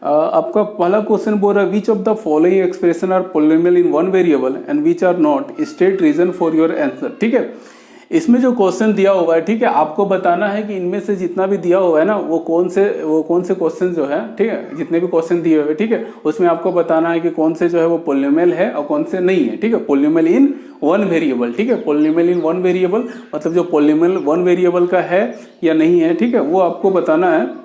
आपका पहला क्वेश्चन बोल रहा है which of the following expression are polynomial in one variable and which are not, state reason for your answer. ठीक है, इसमें जो क्वेश्चन दिया हुआ है, ठीक है, आपको बताना है कि इनमें से जितना भी दिया हुआ है ना वो कौन से क्वेश्चन जो है, ठीक है, जितने भी क्वेश्चन दिए हुए, ठीक है, उसमें आपको बताना है कि कौन से जो है वो पोलिनोमियल है और कौन से नहीं है। ठीक है, पोलिनोमियल इन वन वेरिएबल, ठीक है, पोलिनोमियल इन वन वेरिएबल मतलब जो पोलिनोमियल वन वेरिएबल का है या नहीं है, ठीक है, वो आपको बताना है।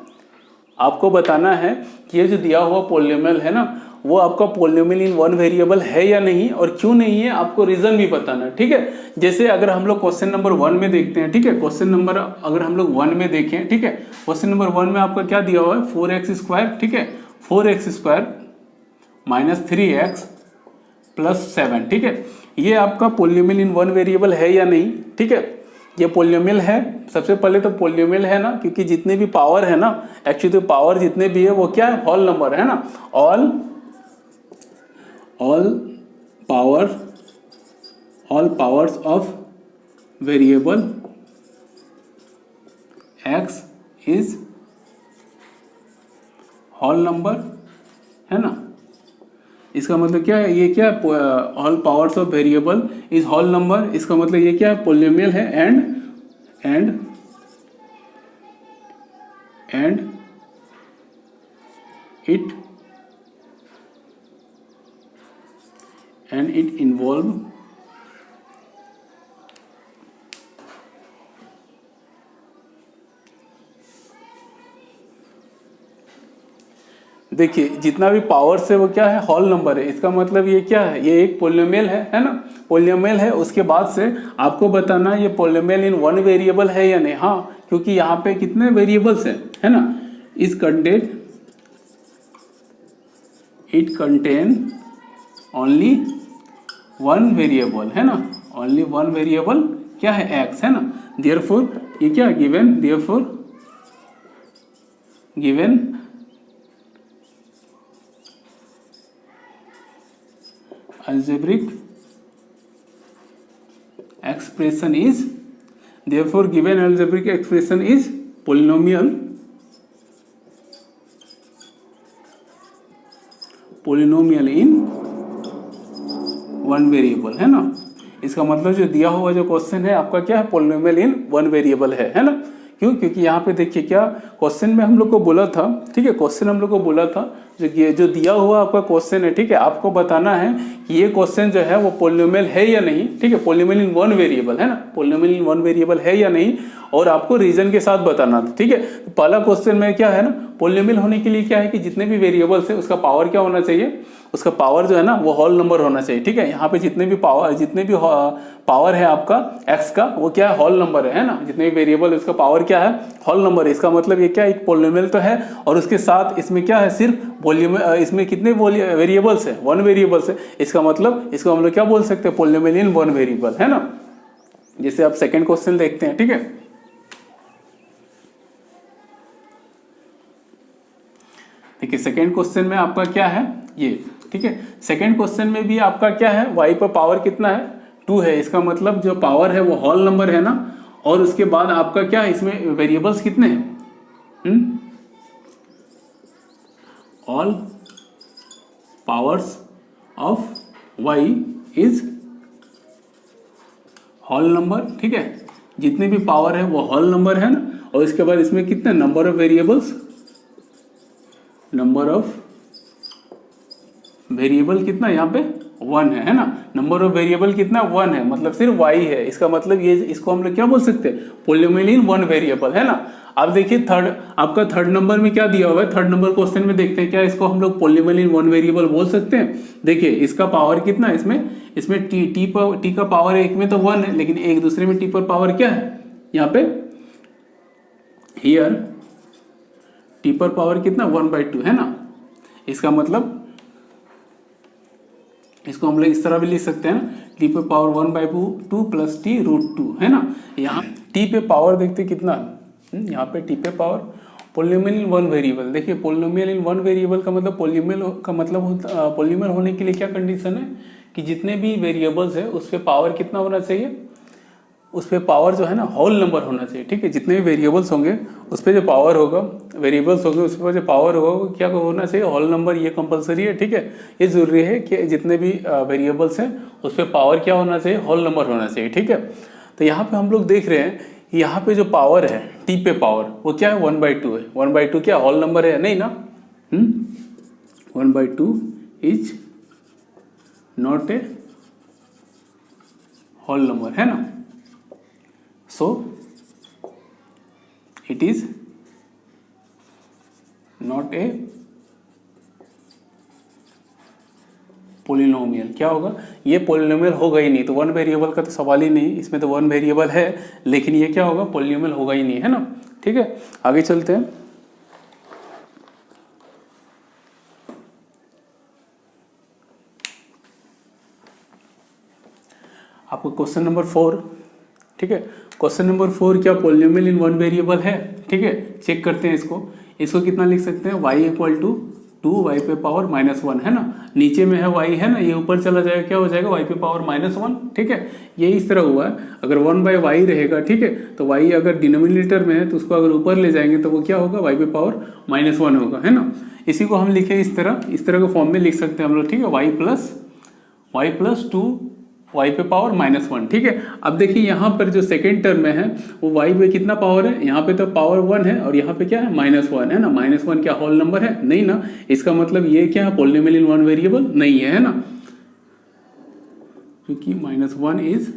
आपको बताना है कि ये जो दिया हुआ पोलिनोमियल है ना वो आपका पोलिनोमियल इन वन वेरिएबल है या नहीं, और क्यों नहीं है आपको रीजन भी बताना है। ठीक है, जैसे अगर हम लोग क्वेश्चन नंबर 1 में देखते हैं, ठीक है, क्वेश्चन नंबर अगर हम लोग 1 में देखें, ठीक है, क्वेश्चन नंबर 1 में आपका क्या दिया हुआ है 4x², ठीक है, 4x² माइनस 3x प्लस 7, ठीक है, ये आपका पोलिनोमियल इन वन वेरिएबल है या नहीं। ठीक है, ये पोलिनोमियल है, सबसे पहले तो पोलिनोमियल है ना, क्योंकि जितने भी पावर है ना, एक्चुअली तो पावर जितने भी है वो क्या है, होल नंबर है ना, all powers of variable x is whole number है ना। इसका मतलब क्या है, ये क्या है, all powers of variable is whole number, इसका मतलब ये क्या है, पोलिनोमियल है एंड it involve देखिए जितना भी पावर्स है वो क्या है, होल नंबर है, इसका मतलब ये क्या है, ये एक पोलिनोमियल है ना, पोलिनोमियल है। उसके बाद से आपको बताना ये पोलिनोमियल इन वन वेरिएबल है या नहीं। हाँ, क्योंकि यहाँ पे कितने वेरिएबल्स है ना, it contain only one variable है ना, ओनली वन वेरिएबल क्या है, x है ना। देयरफॉर ये क्या given algebraic expression is polynomial in one variable है ना। इसका मतलब जो दिया हुआ जो क्वेश्चन है आपका क्या है, पोलिनोमियल इन वन वेरिएबल है ना। क्यों, क्योंकि यहाँ पे देखिए क्या क्वेश्चन में हम लोग को बोला था, ठीक है, क्वेश्चन हम लोग को बोला था जो दिया हुआ आपका क्वेश्चन है, ठीक है, आपको बताना है कि ये क्वेश्चन जो है वो पोलिनोमियल है या नहीं। ठीक है, पोलिनोमियल इन वन वेरिएबल है ना, पोलिनोमियल इन वन वेरिएबल है या नहीं, और आपको रीजन के साथ बताना था। ठीक है, तो पहला क्वेश्चन में क्या है ना, पोलिनोमियल होने के लिए क्या है कि जितने भी वेरिएबल्स है उसका पावर क्या होना चाहिए, उसका पावर जो है ना वो होल नंबर होना चाहिए। ठीक है, यहाँ पे जितने भी पावर है आपका x का वो क्या है, होल नंबर है ना, जितने भी वेरिएबल है उसका पावर क्या है, होल नंबर है। इसका मतलब ये क्या एक पोलिनोमियल तो है, और उसके साथ इसमें क्या है, सिर्फ वॉल्यूम, इसमें कितने वेरिएबल्स है, वन वेरिएबल्स है। इसका मतलब इसको हम लोग क्या बोल सकते हैं, पोलिनोमियल इन वन वेरिएबल है ना। जैसे आप सेकेंड क्वेश्चन देखते हैं, ठीक है, देखिए सेकेंड क्वेश्चन में आपका क्या है ये, ठीक है, सेकेंड क्वेश्चन में भी आपका क्या है, y पर पावर कितना है, 2 है। इसका मतलब जो पावर है वो होल नंबर है ना, और उसके बाद आपका क्या है, इसमें वेरिएबल्स कितने हैं, all powers of y is whole number. ठीक है, जितने भी पावर है वो होल नंबर है ना, और इसके बाद इसमें कितने number of variables, number of variable कितना यहाँ पे 1 है ना, नंबर ऑफ वेरिएबल कितना 1 है, मतलब सिर्फ y है। इसका मतलब ये, इसको हम लोग क्या बोल सकते हैं, पोलिनोमियल इन वन वेरिएबल है ना। अब देखिए आपका थर्ड नंबर में क्या दिया हुआ है, थर्ड नंबर क्वेश्चन में देखते हैं क्या इसको हम लोग पोलिनोमियल इन वन वेरिएबल बोल सकते हैं। देखिए इसका पावर कितना है, इसमें टी का पावर एक में तो 1 है, लेकिन एक दूसरे में टी पर पावर क्या है, यहाँ पे हियर टी पर पावर कितना 1/2 है ना। इसका मतलब इसको हम लोग इस तरह भी लिख सकते हैं ना, टी पे पावर 1/2 प्लस टी √2 है ना। यहाँ टी पे पावर देखते कितना, यहाँ पे टी पे power polynomial in one variable. देखिए पोलिनोमियल इन वन वेरिएबल का मतलब पोलिनोमियल होने के लिए क्या कंडीशन है कि जितने भी वेरिएबल्स है उस पे पावर कितना होना चाहिए, उस पर पावर जो है ना होल नंबर होना चाहिए, ठीक है। जितने भी वेरिएबल्स होंगे उस पर जो पावर होगा, वेरिएबल्स होंगे उस पर जो पावर होगा वो क्या होना चाहिए, होल नंबर। ये कंपलसरी है, ठीक है। ये जरूरी है कि जितने भी वेरिएबल्स हैं उस पर पावर क्या होना चाहिए, होल नंबर होना चाहिए, ठीक है। तो यहाँ पे हम लोग देख रहे हैं यहाँ पे जो पावर है टी पे पावर वो क्या है 1/2 है। 1/2 क्या होल नंबर है, नहीं ना। 1/2 is not a whole number, है ना। So it is not a polynomial. क्या होगा, ये पोलिनोमियल होगा ही नहीं। तो वन वेरिएबल का तो सवाल ही नहीं, इसमें तो वन वेरिएबल है लेकिन ये क्या होगा, पोलिनोमियल होगा ही नहीं, है ना। ठीक है, आगे चलते हैं। आपको क्वेश्चन नंबर 4, ठीक है। क्वेश्चन नंबर 4 क्या पोलिनोमियल इन वन वेरिएबल है, ठीक है। चेक करते हैं इसको कितना लिख सकते हैं, y = 2y पे पावर -1, है ना। नीचे में है y, है ना, ये ऊपर चला जाएगा, क्या हो जाएगा y पे पावर -1, ठीक है। ये इस तरह हुआ है, अगर 1/y रहेगा, ठीक है। तो y अगर डिनोमिनेटर में है तो उसको अगर ऊपर ले जाएंगे तो वो क्या होगा, y पे पावर -1 होगा, है ना। इसी को हम लिखे इस तरह के फॉर्म में लिख सकते हैं हम लोग, ठीक है। y + 2 y पे पावर -1, ठीक है। अब देखिए यहाँ पर जो सेकेंड टर्म में है वो y पे कितना पावर है, यहाँ पे तो पावर 1 है और यहाँ पे क्या है -1, है ना। -1 क्या होल नंबर है, नहीं ना। इसका मतलब ये क्या है, पोलिनोमियल इन वन वेरिएबल नहीं है ना, क्योंकि -1 is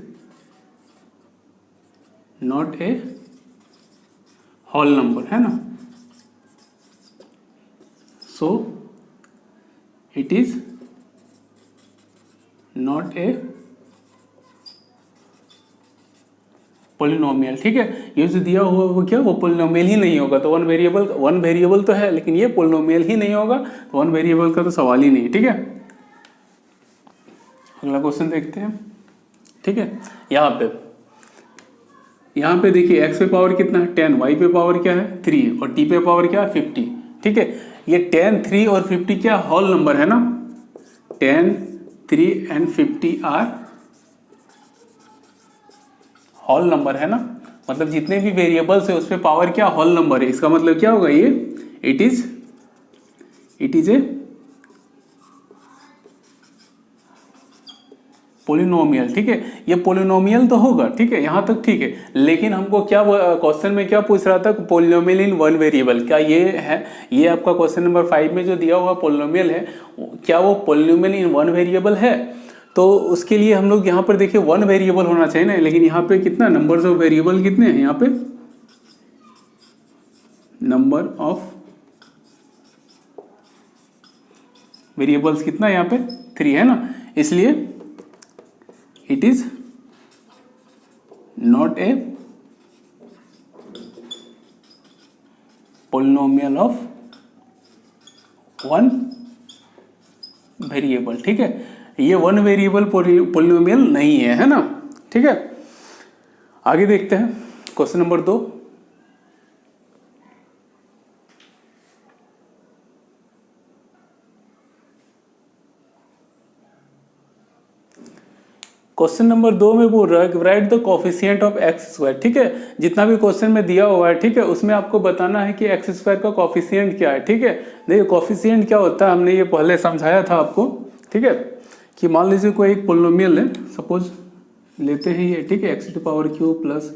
not a whole number, है ना। So it is not a polynomial, ठीक है। ये जो दिया हुआ वो क्या, वो पोलिनोमियल ही नहीं होगा। तो वन वेरिएबल तो है लेकिन ये पोलिनोमियल ही नहीं होगा, तो वन वेरिएबल का तो सवाल ही नहीं, ठीक है। अगला क्वेश्चन देखते हैं, ठीक है। यहाँ पे देखिए x पे पावर कितना है 10, y पे पावर क्या है 3 और t पे पावर क्या है 50, ठीक है। ये 10, 3 और 50 क्या होल नंबर है ना। 10, 3 एंड 50 आर होल नंबर, है ना। मतलब जितने भी वेरिएबल्स है उस पे पावर क्या होल नंबर है। इसका मतलब क्या होगा, ये इट इज ए पोलिनोमियल, ठीक है। ये पोलिनोमियल तो होगा, ठीक है, यहाँ तक ठीक है। लेकिन हमको क्या क्वेश्चन में क्या पूछ रहा था, पोलिनोमियल इन वन वेरिएबल, क्या ये है, ये आपका क्वेश्चन नंबर 5 में जो दिया हुआ पोलिनोमियल है क्या वो पोलिनोमियल इन वन वेरिएबल है। तो उसके लिए हम लोग यहाँ पर देखिए वन वेरिएबल होना चाहिए ना, लेकिन यहाँ पे कितना नंबर्स ऑफ वेरिएबल कितने हैं, यहाँ पे नंबर ऑफ वेरिएबल्स कितना है यहाँ पे 3, है ना। इसलिए it is not a polynomial of one variable, ठीक है। ये वन वेरिएबल पोलिनोमियल नहीं है ना, ठीक है। आगे देखते हैं क्वेश्चन नंबर 2। क्वेश्चन नंबर 2 में बोल रहा है कि right the coefficient of x², ठीक है। जितना भी क्वेश्चन में दिया हुआ है, ठीक है, उसमें आपको बताना है कि x² का कोफिशिएंट क्या है, ठीक है। देखिए कोफिशिएंट क्या होता है, हमने ये पहले समझाया था आपको, ठीक है। कि मान लीजिए कोई एक पोलिनोमियल है, सपोज लेते हैं ये, ठीक है, x³ +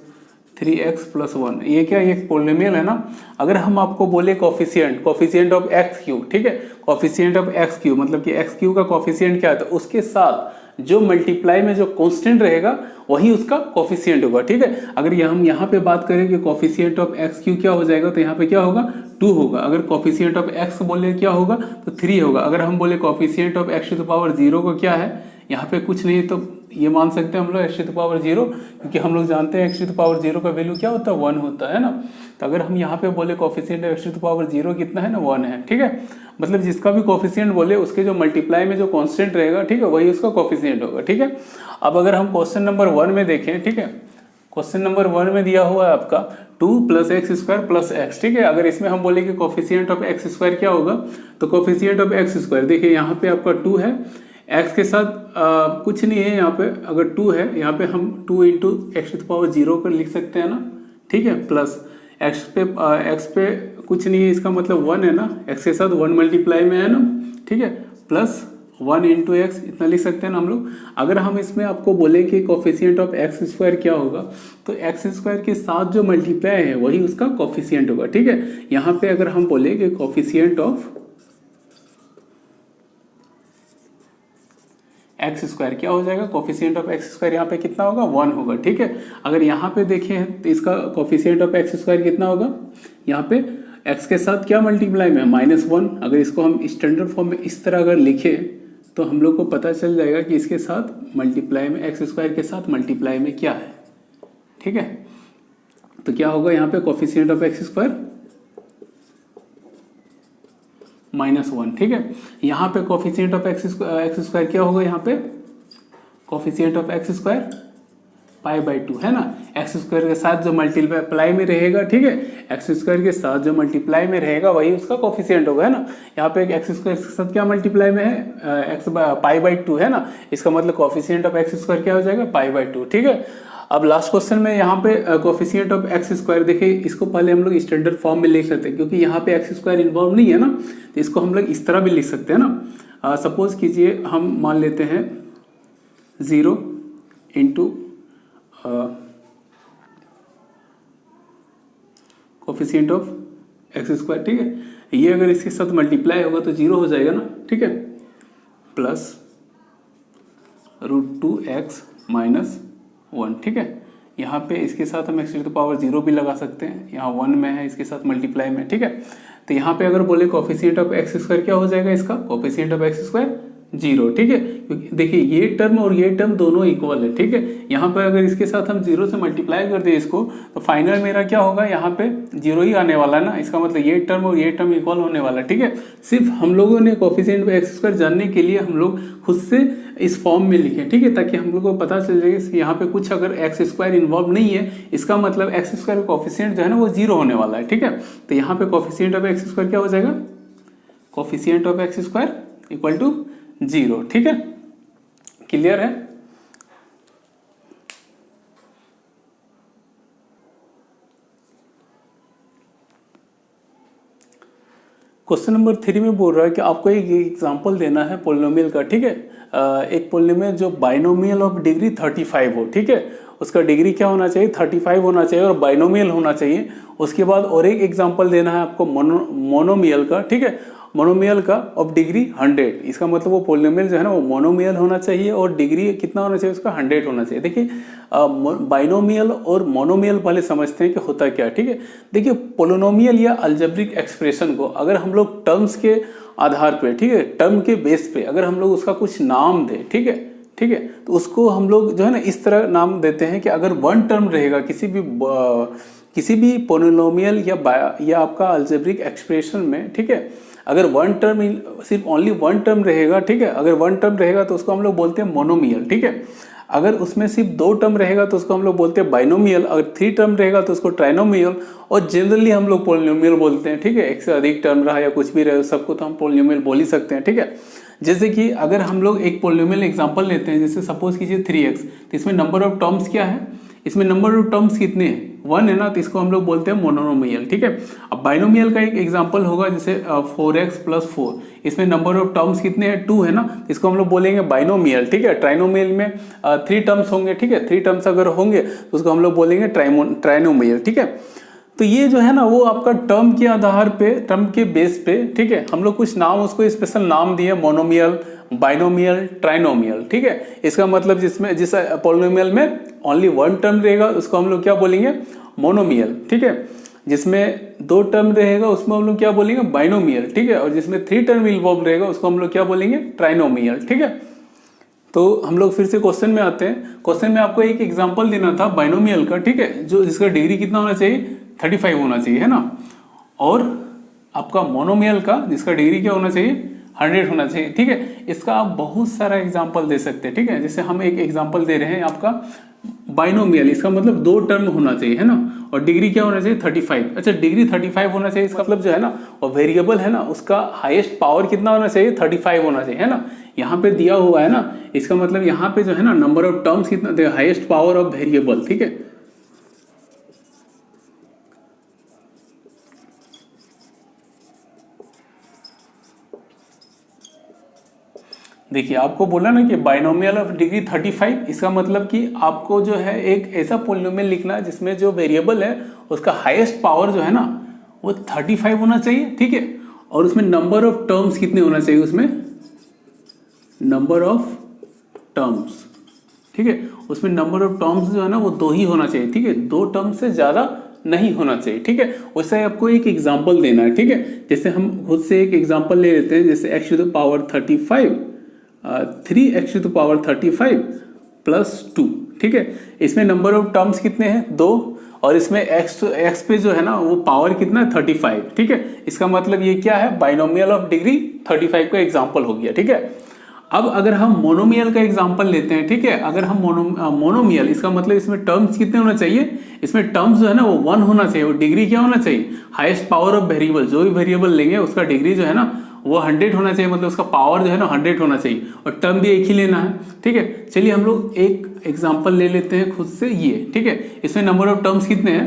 3x + 1, ये क्या एक पोलिनोमियल है ना। अगर हम आपको बोले कोफिशिएंट ऑफ x3, ठीक है, कोफिशिएंट ऑफ x3 मतलब कि x3 का कोफिशिएंट क्या है, तो उसके साथ जो मल्टीप्लाई में जो कांस्टेंट रहेगा वही उसका कोफिशिएंट होगा, ठीक है। अगर हम यहाँ पे बात करें कि कोफिशिएंट ऑफ x³ क्या हो जाएगा, तो यहाँ पे क्या होगा 2 होगा। अगर कोफिशिएंट ऑफ x बोले क्या होगा, तो 3 होगा। अगर हम बोले कोफिशिएंट ऑफ x⁴ को क्या है, यहाँ पे कुछ नहीं, तो ये मान सकते हैं हम लोग x⁴, क्योंकि हम लोग जानते हैं x⁴ का वैल्यू क्या होता है 1 होता है ना। तो अगर हम यहाँ पे बोले कोफिशिएंट ऑफ x⁴ कितना है ना 1 है, ठीक है। मतलब जिसका भी कोफिशिएंट बोले उसके जो मल्टीप्लाई में जो कांस्टेंट रहेगा, ठीक है, वही उसका कोफिशिएंट होगा, ठीक है। अब अगर हम क्वेश्चन नंबर 1 में देखें, ठीक है, क्वेश्चन नंबर 1 में दिया हुआ है आपका 2 + x² + x, ठीक है। अगर इसमें हम बोले कि कोफिशिएंट ऑफ x² क्या होगा, तो कोफिशिएंट ऑफ x², देखिए यहाँ पे आपका 2 है, एक्स के साथ कुछ नहीं है यहाँ पे, अगर 2 है यहाँ पे हम 2 into x to the power 0 कर लिख सकते हैं ना, ठीक है, प्लस एक्स पे कुछ नहीं है, इसका मतलब 1 है ना, एक्स के साथ 1 मल्टीप्लाई में है ना, ठीक है, प्लस 1 इंटू एक्स इतना लिख सकते हैं ना हम लोग। अगर हम इसमें आपको बोले कि कोफिशिएंट ऑफ एक्स स्क्वायर क्या होगा, तो एक्स स्क्वायर के साथ जो मल्टीप्लाई है वही उसका कोफिशिएंट होगा, ठीक है। यहाँ पे अगर हम बोले कि कोफिशिएंट ऑफ एक्स स्क्वायर क्या हो जाएगा, कोफिशिएंट ऑफ एक्स स्क्वायर यहाँ पे कितना होगा, 1 होगा, ठीक है। अगर यहाँ पे देखें तो इसका कोफिशिएंट ऑफ एक्स स्क्वायर कितना होगा, यहाँ पे एक्स के साथ क्या मल्टीप्लाई में -1। अगर इसको हम स्टैंडर्ड फॉर्म में इस तरह अगर लिखें तो हम लोग को पता चल जाएगा कि इसके साथ मल्टीप्लाई में, एक्स स्क्वायर के साथ मल्टीप्लाई में क्या है, ठीक है। तो क्या होगा यहाँ पे कोफिशिएंट ऑफ एक्स स्क्वायर -1, ठीक है। यहाँ पे कोफिशिएंट ऑफ एक्स स्क्वायर क्या होगा, यहाँ पे कोफिशिएंट ऑफ एक्स स्क्वायर π/2 है ना, एक्स स्क्वायर के साथ जो मल्टीप्लाई में रहेगा, ठीक है, एक्स स्क्वायर के साथ जो मल्टीप्लाई में रहेगा वही उसका कोफिशिएंट होगा, है ना। यहाँ पे एक्स स्क्वायर के साथ क्या मल्टीप्लाई में है, एक्स π/2 है ना, इसका मतलब कोफिशिएंट ऑफ एक्स स्क्वायर क्या हो जाएगा, π/2, ठीक है। अब लास्ट क्वेश्चन में यहाँ पे कोफिशिएंट ऑफ एक्स स्क्वायर, देखिए इसको पहले हम लोग स्टैंडर्ड फॉर्म में लिख सकते हैं, क्योंकि यहाँ पे एक्स स्क्वायर इन्वॉल्व नहीं है ना, तो इसको हम लोग इस तरह भी लिख सकते हैं ना। सपोज कीजिए हम मान लेते हैं 0 into coefficient of x square, ठीक है। ये अगर इसके साथ मल्टीप्लाई होगा तो 0 हो जाएगा ना, ठीक है, प्लस √2x - 1, ठीक है। यहाँ पे इसके साथ हम एक्स टू द पावर 0 भी लगा सकते हैं, यहाँ 1 में है, इसके साथ मल्टीप्लाई में, ठीक है। तो यहाँ पे अगर बोले कोफिशिएंट ऑफ एक्स स्क्वायर क्या हो जाएगा, इसका कोफिशिएंट ऑफ एक्स स्क्वायर 0, ठीक है, क्योंकि देखिए ये टर्म और ये टर्म दोनों इक्वल है, ठीक है। यहाँ पर अगर इसके साथ हम 0 से मल्टीप्लाई कर दें इसको, तो फाइनल मेरा क्या होगा, यहाँ पे 0 ही आने वाला है ना, इसका मतलब ये टर्म और ये टर्म इक्वल होने वाला है, ठीक है। सिर्फ हम लोगों ने कोफिशिएंट ऑफ एक्स स्क्वायर जानने के लिए हम लोग खुद से इस फॉर्म में लिखे, ठीक है, ताकि हम लोग को पता चल जाए कि यहाँ पे कुछ अगर एक्स स्क्वायर इन्वॉल्व नहीं है, इसका मतलब एक्स स्क्वायर का कोफिशिएंट जो है ना वो 0 होने वाला है, ठीक है। तो यहाँ पे कोफिशिएंट ऑफ एक्स स्क्वायर क्या हो जाएगा, coefficient of x square equal to 0, ठीक है, क्लियर है। क्वेश्चन नंबर 3 में बोल रहा है कि आपको एक एग्जांपल देना है पोलिनोमियल का, ठीक है। एक पोलिनोमियल जो बाइनोमियल ऑफ डिग्री 35 हो, ठीक है, उसका डिग्री क्या होना चाहिए, 35 होना चाहिए और बाइनोमियल होना चाहिए। उसके बाद और एक एग्जांपल देना है आपको मोनोमियल का, ठीक है, मोनोमियल का ऑफ डिग्री 100। इसका मतलब वो पोलिनोमियल जो है ना वो मोनोमियल होना चाहिए और डिग्री कितना होना चाहिए उसका, 100 होना चाहिए। देखिए बाइनोमियल और मोनोमियल पहले समझते हैं कि होता क्या है, ठीक है। देखिए पोलिनोमियल या अलजेब्रिक एक्सप्रेशन को अगर हम लोग टर्म्स के आधार पे, ठीक है, टर्म के बेस पे अगर हम लोग उसका कुछ नाम दें, ठीक है, ठीक है, तो उसको हम लोग जो है ना इस तरह नाम देते हैं कि अगर वन टर्म रहेगा किसी भी पोलिनोमियल या आपका अलजेब्रिक एक्सप्रेशन में, ठीक है, अगर वन टर्म सिर्फ ओनली वन टर्म रहेगा, ठीक है, अगर वन टर्म रहेगा तो उसको हम लोग बोलते हैं मोनोमियल, ठीक है। अगर उसमें सिर्फ 2 टर्म रहेगा तो उसको हम लोग बोलते हैं बाइनोमियल, अगर 3 टर्म रहेगा तो उसको ट्राइनोमियल, और जनरली हम लोग पोलिनोमियल बोलते हैं, ठीक है। एक से अधिक टर्म रहा या कुछ भी रहे सबको तो हम पोलिनोमियल बोल ही सकते हैं, ठीक है। जैसे कि अगर हम लोग एक पोलिनोमियल एग्जांपल लेते हैं, जैसे सपोज कीजिए 3x, तो इसमें नंबर ऑफ टर्म्स क्या है, इसमें नंबर ऑफ टर्म्स कितने हैं, 1 है ना, तो इसको हम लोग बोलते हैं मोनोमियल, ठीक है। अब बाइनोमियल का एक एग्जांपल होगा जैसे 4x + 4, इसमें नंबर ऑफ टर्म्स कितने हैं, 2 है ना, इसको हम लोग बोलेंगे बाइनोमियल, ठीक है। ट्राइनोमियल में 3 टर्म्स होंगे, ठीक है, 3 टर्म्स अगर होंगे तो उसको हम लोग बोलेंगे ट्राइनोमियल, ठीक है। तो ये जो है ना वो आपका टर्म के आधार पे, टर्म के बेस पे, ठीक है, हम लोग कुछ नाम उसको स्पेशल नाम दिए, मोनोमियल, बाइनोमियल, ट्राइनोमियल, ठीक है। इसका मतलब जिस पोलिनोमियल में ओनली 1 टर्म रहेगा उसको हम लोग क्या बोलेंगे, मोनोमियल, ठीक है। जिसमें 2 टर्म रहेगा उसमें हम लोग क्या बोलेंगे, बाइनोमियल, ठीक है। और जिसमें 3 टर्म इन्वॉल्व रहेगा उसको हम लोग क्या बोलेंगे, ट्राइनोमियल, ठीक है। तो हम लोग फिर से क्वेश्चन में आते हैं। क्वेश्चन में आपको एक एग्जांपल देना था बाइनोमियल का, ठीक है, जो जिसका डिग्री कितना होना चाहिए, 35 होना चाहिए, है ना। और आपका मोनोमियल का जिसका डिग्री क्या होना चाहिए, 100 होना चाहिए, ठीक है। इसका आप बहुत सारा एग्जांपल दे सकते हैं, ठीक है। जैसे हम एक एग्जांपल दे रहे हैं आपका बाइनोमियल, इसका मतलब 2 टर्म होना चाहिए, है ना, और डिग्री क्या होना चाहिए, 35। अच्छा, डिग्री 35 होना चाहिए, इसका मतलब जो है ना वो वेरिएबल है ना उसका हाईएस्ट पावर कितना होना चाहिए, 35 होना चाहिए, है ना। यहाँ पे दिया हुआ है ना, इसका मतलब यहाँ पे जो है ना नंबर ऑफ टर्म्स कितना, the highest power of variable, ठीक है। देखिए आपको बोला ना कि बाइनोमियल ऑफ डिग्री 35, इसका मतलब कि आपको जो है एक ऐसा पोलिनोमियल लिखना है जिसमें जो वेरिएबल है उसका हाईएस्ट पावर जो है ना वो 35 होना चाहिए, ठीक है। और उसमें नंबर ऑफ टर्म्स कितने होना चाहिए, उसमें नंबर ऑफ टर्म्स, ठीक है। उसमें नंबर ऑफ टर्म्स जो है ना वो 2 ही होना चाहिए, ठीक है। 2 टर्म्स से ज़्यादा नहीं होना चाहिए, ठीक है। उससे आपको एक एग्जाम्पल देना है, ठीक है। जैसे हम खुद से एक एग्जाम्पल ले लेते हैं, जैसे x to the power 35 3x to the power 35 plus 2, ठीक है। इसमें नंबर ऑफ टर्म्स कितने हैं, 2, और इसमें x पे जो है ना वो पावर कितना है 35, ठीक है। इसका मतलब ये क्या है, बाइनोमियल ऑफ डिग्री 35 का एग्जाम्पल हो गया, ठीक है। अब अगर हम मोनोमियल का एग्जांपल लेते हैं, ठीक है। अगर हम मोनोमियल, इसका मतलब इसमें टर्म्स कितने होना चाहिए, इसमें टर्म्स जो है ना वो 1 होना चाहिए, और डिग्री क्या होना चाहिए, हाईएस्ट पावर ऑफ वेरिएबल, जो भी वेरिएबल लेंगे उसका डिग्री जो है ना वो 100 होना चाहिए, मतलब उसका पावर जो है ना 100 होना चाहिए, और टर्म भी एक ही लेना है, ठीक है। चलिए हम लोग एक एग्जाम्पल ले लेते हैं खुद से ये, ठीक है। इसमें नंबर ऑफ टर्म्स कितने हैं,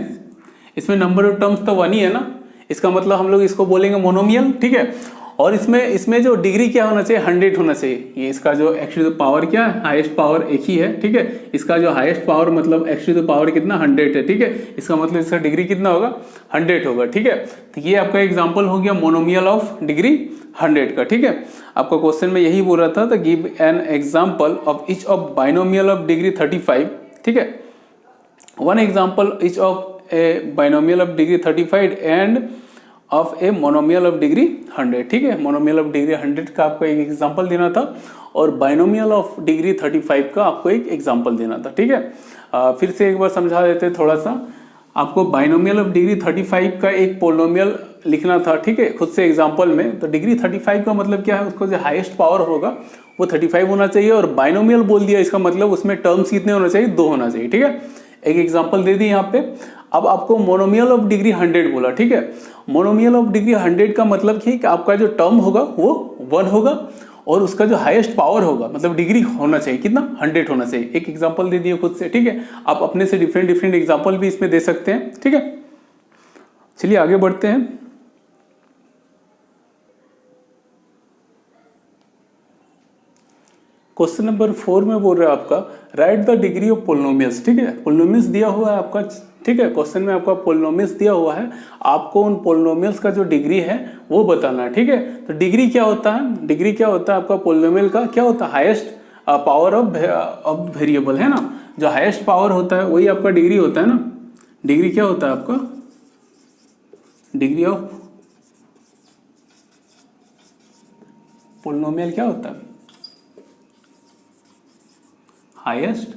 इसमें नंबर ऑफ टर्म्स तो 1 ही है ना, इसका मतलब हम लोग इसको बोलेंगे मोनोमियल, ठीक है। और इसमें जो डिग्री क्या होना चाहिए, 100 होना चाहिए। ये इसका जो x टू द पावर क्या है, हाईएस्ट पावर एक ही है, ठीक है। इसका जो हाईएस्ट पावर मतलब x टू द पावर कितना 100 है, ठीक है। इसका मतलब इसका डिग्री कितना होगा, 100 होगा, ठीक है। तो ये आपका एग्जांपल हो गया मोनोमियल ऑफ डिग्री 100 का, ठीक है। आपका क्वेश्चन में यही बोल रहा था, तो give an example of each of binomial of degree 35, ठीक है। One example each of A binomial of degree 35 end of a monomial of degree 100, ठीक है। मोनोमियल ऑफ डिग्री 100 का आपको एक एग्जांपल देना था, और बाइनोमियल ऑफ डिग्री 35 का आपको एक एग्जांपल देना था, ठीक है। फिर से एक बार समझा देते हैं थोड़ा सा। आपको बाइनोमियल ऑफ डिग्री 35 का एक पोलिनोमियल लिखना था, ठीक है, खुद से एग्जाम्पल में। तो डिग्री 35 का मतलब क्या है, उसको जो हाईएस्ट पावर होगा वो 35 होना चाहिए, और बाइनोमियल बोल दिया, इसका मतलब उसमें टर्म्स कितने होना चाहिए, 2 होना चाहिए, ठीक है। एक एग्जाम्पल दे दी यहाँ पे। अब आपको मोनोमियल ऑफ डिग्री 100 बोला, ठीक है। मोनोमियल ऑफ डिग्री 100 का मतलब कि आपका जो टर्म होगा वो 1 होगा, और उसका जो हाईएस्ट पावर होगा मतलब डिग्री होना चाहिए कितना, 100 होना चाहिए। एक एग्जांपल दे दिए खुद से, ठीक है। आप अपने से डिफरेंट एग्जांपल भी इसमें दे सकते हैं, ठीक है। चलिए आगे बढ़ते हैं। क्वेश्चन नंबर 4 में बोल रहा है आपका, right the degree of polynomials, ठीक है। पोलिनोमियल्स दिया हुआ है आपका, ठीक है। क्वेश्चन में आपका पोलिनोमियल्स दिया हुआ है, आपको उन पोलिनोमियल्स का जो डिग्री है वो बताना है, ठीक है। तो डिग्री क्या होता है, डिग्री क्या होता है आपका पोलिनोमियल का, क्या होता है, हाईएस्ट पावर ऑफ वेरिएबल, है ना। जो हाईएस्ट पावर होता है वही आपका डिग्री होता है ना। डिग्री क्या होता है आपका, डिग्री ऑफ पोलिनोमियल क्या होता है, हाईएस्ट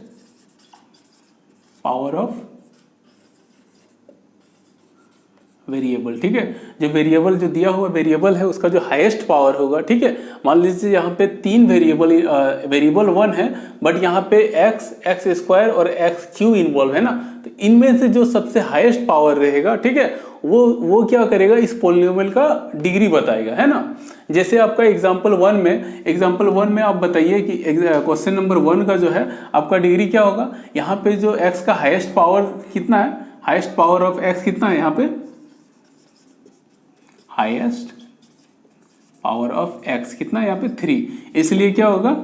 पावर ऑफ वेरिएबल, ठीक है। जो वेरिएबल जो दिया हुआ वेरिएबल है उसका जो हाईएस्ट पावर होगा, ठीक है। मान लीजिए यहाँ पे 3 वेरिएबल 1 है, बट यहाँ पे x स्क्वायर और x³ इन्वॉल्व है ना। तो इनमें से जो सबसे हाईएस्ट पावर रहेगा, ठीक है, वो क्या करेगा, इस पोलिनोमियल का डिग्री बताएगा, है ना। जैसे आपका एग्जाम्पल 1 में आप बताइए कि क्वेश्चन नंबर 1 का जो है आपका डिग्री क्या होगा। यहाँ पे जो x का हाईएस्ट पावर कितना है, हाईएस्ट पावर ऑफ x कितना है, यहाँ पे हाईएस्ट पावर ऑफ x कितना है, यहाँ पे 3। इसलिए क्या होगा,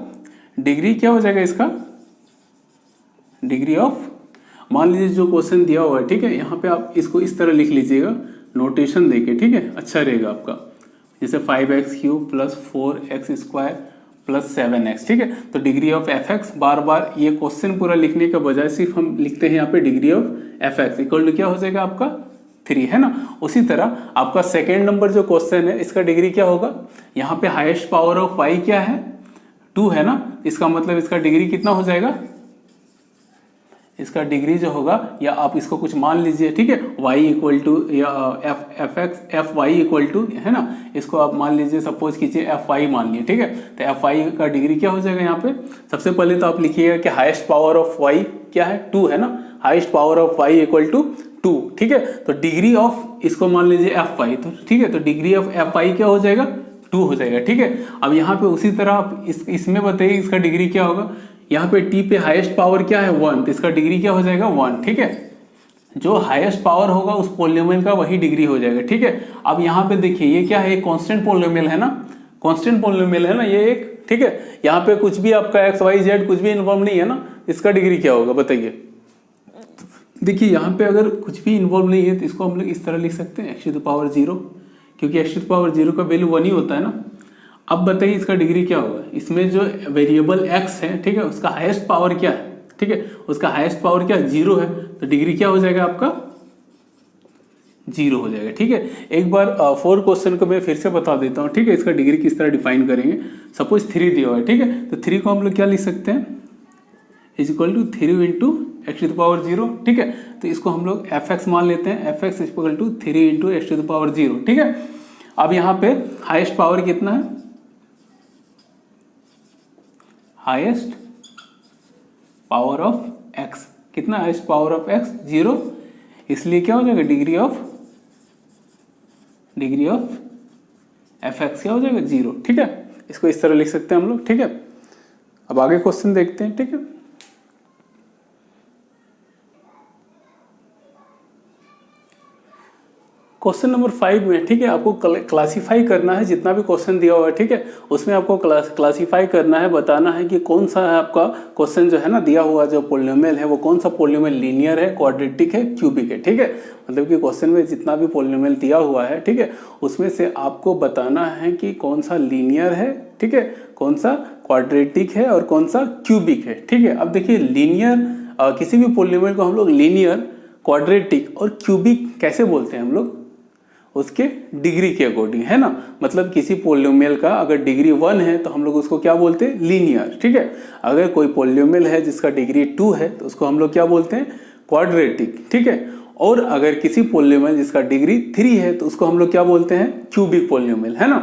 डिग्री क्या हो जाएगा इसका, डिग्री ऑफ, मान लीजिए जो क्वेश्चन दिया हुआ है, ठीक है, यहाँ पे आप इसको इस तरह लिख लीजिएगा नोटेशन देके, ठीक है, अच्छा रहेगा आपका। जैसे 5x³ plus 4x² plus 7x, ठीक है। तो डिग्री ऑफ fx, बार बार ये क्वेश्चन पूरा लिखने के बजाय सिर्फ हम लिखते हैं यहाँ पे degree of fx equal to क्या हो जाएगा आपका 3, है ना। उसी तरह आपका सेकेंड नंबर जो क्वेश्चन है इसका डिग्री क्या होगा, यहाँ पे हाईएस्ट पावर ऑफ y क्या है, 2 है ना। इसका मतलब इसका डिग्री कितना हो जाएगा, इसका डिग्री जो होगा, या आप इसको कुछ मान लीजिए, ठीक है, y इक्वल टू या एफ वाई इक्वल टू, है ना। इसको आप मान लीजिए, सपोज कीजिए fy मान लिए, ठीक है। तो fy का डिग्री क्या हो जाएगा, यहाँ पे सबसे पहले तो आप लिखिएगा कि हाईएस्ट पावर ऑफ y क्या है, 2 है ना। Highest power of y equal to 2, ठीक है। तो डिग्री ऑफ, इसको मान लीजिए fy, तो ठीक है, तो डिग्री ऑफ fy क्या हो जाएगा, 2 2 हो जाएगा, ठीक है। अब यहाँ पे उसी तरह आप इसमें बताइए इसका डिग्री क्या होगा। यहाँ पे t पे हाईएस्ट पावर क्या है 1, तो इसका डिग्री क्या हो जाएगा 1, ठीक है। जो हाईएस्ट पावर होगा उस पोलिनोमियल का वही डिग्री हो जाएगा, ठीक है। अब यहाँ पे देखिए ये क्या है, एक कांस्टेंट पोलिनोमियल है ना, कांस्टेंट पोलिनोमियल है ना ये एक, ठीक है। यहाँ पे कुछ भी आपका एक्स वाई जेड कुछ भी इन्वॉल्व नहीं है ना, इसका डिग्री क्या होगा बताइए। देखिए यहाँ पे अगर कुछ भी इन्वॉल्व नहीं है तो इसको हम लोग इस तरह लिख सकते हैं x⁻0, क्योंकि x⁻0 का वैल्यू 1 ही होता है ना। अब बताइए इसका डिग्री क्या होगा। इसमें जो वेरिएबल x है, ठीक है, उसका हाईएस्ट पावर क्या है, ठीक है, उसका हाईएस्ट पावर क्या 0 है, तो डिग्री क्या हो जाएगा आपका 0 हो जाएगा, ठीक है। एक बार 4 क्वेश्चन को मैं फिर से बता देता हूँ, ठीक है। इसका डिग्री किस तरह डिफाइन करेंगे। सपोज 3 दिया हुआ है, ठीक है, तो 3 को हम लोग क्या लिख सकते हैं = 3 इंटू x⁻0, ठीक है। तो इसको हम लोग fx मान लेते हैं, fx = 3 इंटू x⁻0, ठीक है। अब यहाँ पे हाईएस्ट पावर कितना है, हाईएस्ट पावर ऑफ x कितना, हाईएस्ट पावर ऑफ x 0, इसलिए क्या हो जाएगा डिग्री ऑफ fx क्या हो जाएगा 0, ठीक है। इसको इस तरह लिख सकते हैं हम लोग, ठीक है। अब आगे क्वेश्चन देखते हैं, ठीक है। क्वेश्चन नंबर 5 में, ठीक है, आपको क्लासीफाई करना है जितना भी क्वेश्चन दिया हुआ है, ठीक है, उसमें आपको क्लासीफाई करना है, बताना है कि कौन सा है आपका क्वेश्चन जो है ना दिया हुआ जो पोलिनोमियल है वो कौन सा पोलिनोमियल लीनियर है, क्वाड्रेटिक है, क्यूबिक है, ठीक है। मतलब कि क्वेश्चन में जितना भी पोलिनोमियल दिया हुआ है, ठीक है, उसमें से आपको बताना है कि कौन सा लीनियर है, ठीक है, कौन सा क्वाड्रेटिक है और कौन सा क्यूबिक है, ठीक है। अब देखिए लीनियर किसी भी पोलिनोमियल को हम लोग लीनियर, क्वाड्रेटिक और क्यूबिक कैसे बोलते हैं हम लोग, उसके डिग्री के अकॉर्डिंग, है ना। मतलब किसी पोलिनोमियल का अगर डिग्री 1 है तो हम लोग उसको क्या बोलते हैं लीनियर, ठीक है। अगर कोई पोलिनोमियल है जिसका डिग्री 2 है तो उसको हम लोग क्या बोलते हैं क्वाड्रेटिक, ठीक है। और अगर किसी पोलिनोमियल जिसका डिग्री 3 है तो उसको हम लोग क्या बोलते हैं क्यूबिक पोलिनोमियल, है ना।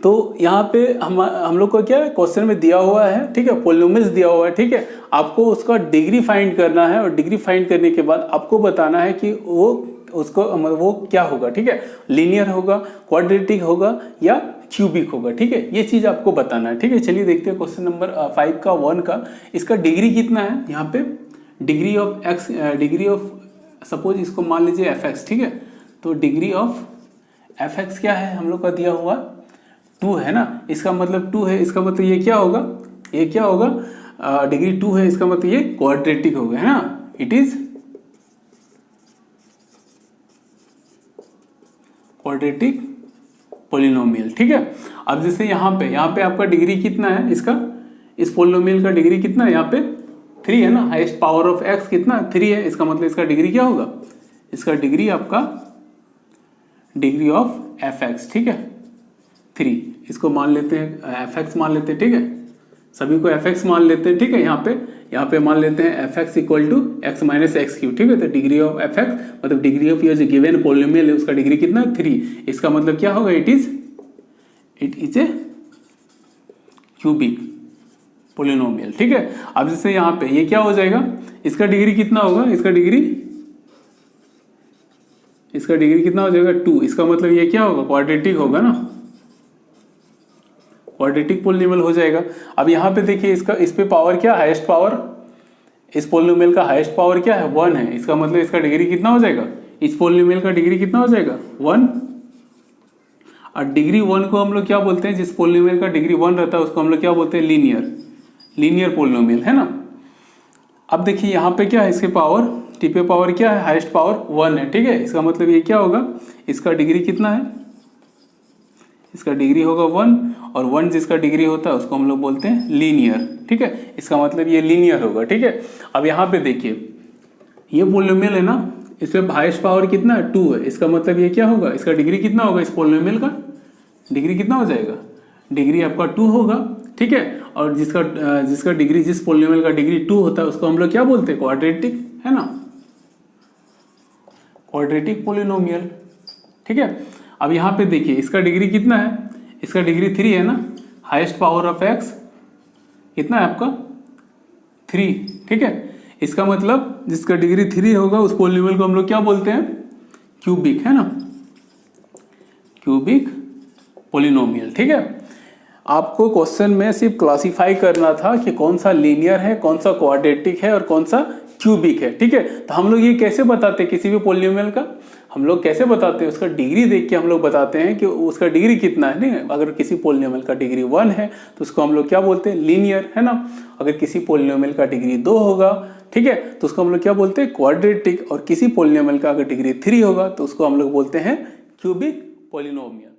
तो यहाँ पे हम लोग को क्या क्वेश्चन में दिया हुआ है, ठीक है, पोलिनोमियल्स दिया हुआ है, ठीक है। आपको उसका डिग्री फाइंड करना है और डिग्री फाइंड करने के बाद आपको बताना है कि वो क्या होगा, ठीक है, लीनियर होगा, क्वाड्रेटिक होगा या क्यूबिक होगा, ठीक है। ये चीज आपको बताना है, ठीक है। चलिए देखते हैं क्वेश्चन नंबर 5 का 1 का, इसका डिग्री कितना है। यहाँ पे degree of x, degree of suppose इसको मान लीजिए fx, ठीक है। तो डिग्री ऑफ fx क्या है हम लोग का दिया हुआ 2 है ना, इसका मतलब 2 है, इसका मतलब ये क्या होगा, ये क्या होगा डिग्री 2 है, इसका मतलब ये क्वाड्रेटिक होगा, है ना। इट इज क्वाड्रेटिक पोलिनोमियल, ठीक है। अब जैसे यहाँ पे आपका डिग्री कितना है इसका, इस पोलिनोमियल का डिग्री कितना है, यहाँ पे 3 है ना, हाईएस्ट पावर ऑफ x कितना 3 है, इसका मतलब इसका डिग्री क्या होगा, इसका डिग्री आपका डिग्री ऑफ fx, ठीक है 3, इसको मान लेते हैं fx मान लेते हैं, ठीक है, सभी को fx मान लेते हैं, ठीक है। यहाँ पे मान लेते हैं fx = x - x³, ठीक है। तो डिग्री ऑफ fx मतलब डिग्री ऑफ ये जो गिवन पोलिनोमियल है उसका डिग्री कितना 3, इसका मतलब क्या होगा it is a cubic polynomial, ठीक है। अब जैसे यहाँ पे ये क्या हो जाएगा, इसका डिग्री कितना होगा, इसका डिग्री कितना हो जाएगा 2, इसका मतलब ये क्या होगा क्वाड्रेटिक होगा ना, क्वाड्रेटिक पोलिनोमियल हो जाएगा। अब यहाँ पे देखिए इस पे पावर क्या, हाईएस्ट पावर, इस पोलिनोमियल का हाईएस्ट पावर क्या है 1 है, इसका मतलब इसका डिग्री कितना हो जाएगा, इस पोलिनोमियल का डिग्री कितना हो जाएगा 1। और डिग्री 1 को हम लोग क्या बोलते हैं, जिस पोलिनोमियल का डिग्री 1 रहता है उसको हम लोग क्या बोलते हैं लीनियर पोलिनोमियल, है ना। अब देखिए यहाँ पे क्या है, इसके पावर टी पे पावर क्या है, हाईएस्ट पावर 1 है, ठीक है। इसका मतलब ये क्या होगा, इसका डिग्री कितना है, इसका डिग्री होगा 1, और 1 जिसका डिग्री होता है उसको हम लोग बोलते हैं लीनियर, ठीक है। इसका मतलब ये लीनियर होगा, ठीक है। अब यहाँ पे देखिए ये पोलिनोमियल है ना, इसमें हाईएस्ट पावर कितना है 2 है, इसका मतलब ये क्या होगा, इसका डिग्री कितना होगा, इस पोलिनोमियल का डिग्री कितना हो जाएगा, डिग्री आपका 2 होगा, ठीक है। और जिसका डिग्री, जिस पोलिनोमियल का डिग्री 2 होता है उसको हम लोग क्या बोलते हैं क्वाड्रेटिक, है ना, क्वाड्रेटिक पोलिनोमियल, ठीक है। अब यहाँ पे देखिए इसका डिग्री कितना है, इसका डिग्री 3 है ना, हाईएस्ट पावर ऑफ x कितना है आपका 3, ठीक है। इसका मतलब जिसका डिग्री 3 होगा उस पोलिनोमियल को हम लोग क्या बोलते हैं क्यूबिक, है ना, क्यूबिक पोलिनोमियल। ठीक है, आपको क्वेश्चन में सिर्फ क्लासिफाई करना था कि कौन सा लीनियर है, कौन सा क्वाड्रेटिक है और कौन सा क्यूबिक है। ठीक है, तो हम लोग ये कैसे बताते हैं किसी भी पोलिनोमियल का, हम लोग कैसे बताते हैं, उसका डिग्री देख के हम लोग बताते हैं कि उसका डिग्री कितना है। नहीं, अगर किसी पोलिनोमियल का डिग्री 1 है तो उसको हम लोग क्या बोलते हैं, लीनियर, है ना। अगर किसी पोलिनोमियल का डिग्री 2 होगा, ठीक है, तो उसको हम लोग क्या बोलते हैं, क्वाड्रेटिक। और किसी पोलिनोमियल का अगर डिग्री 3 होगा तो उसको हम लोग बोलते हैं क्यूबिक पोलिनोमियल।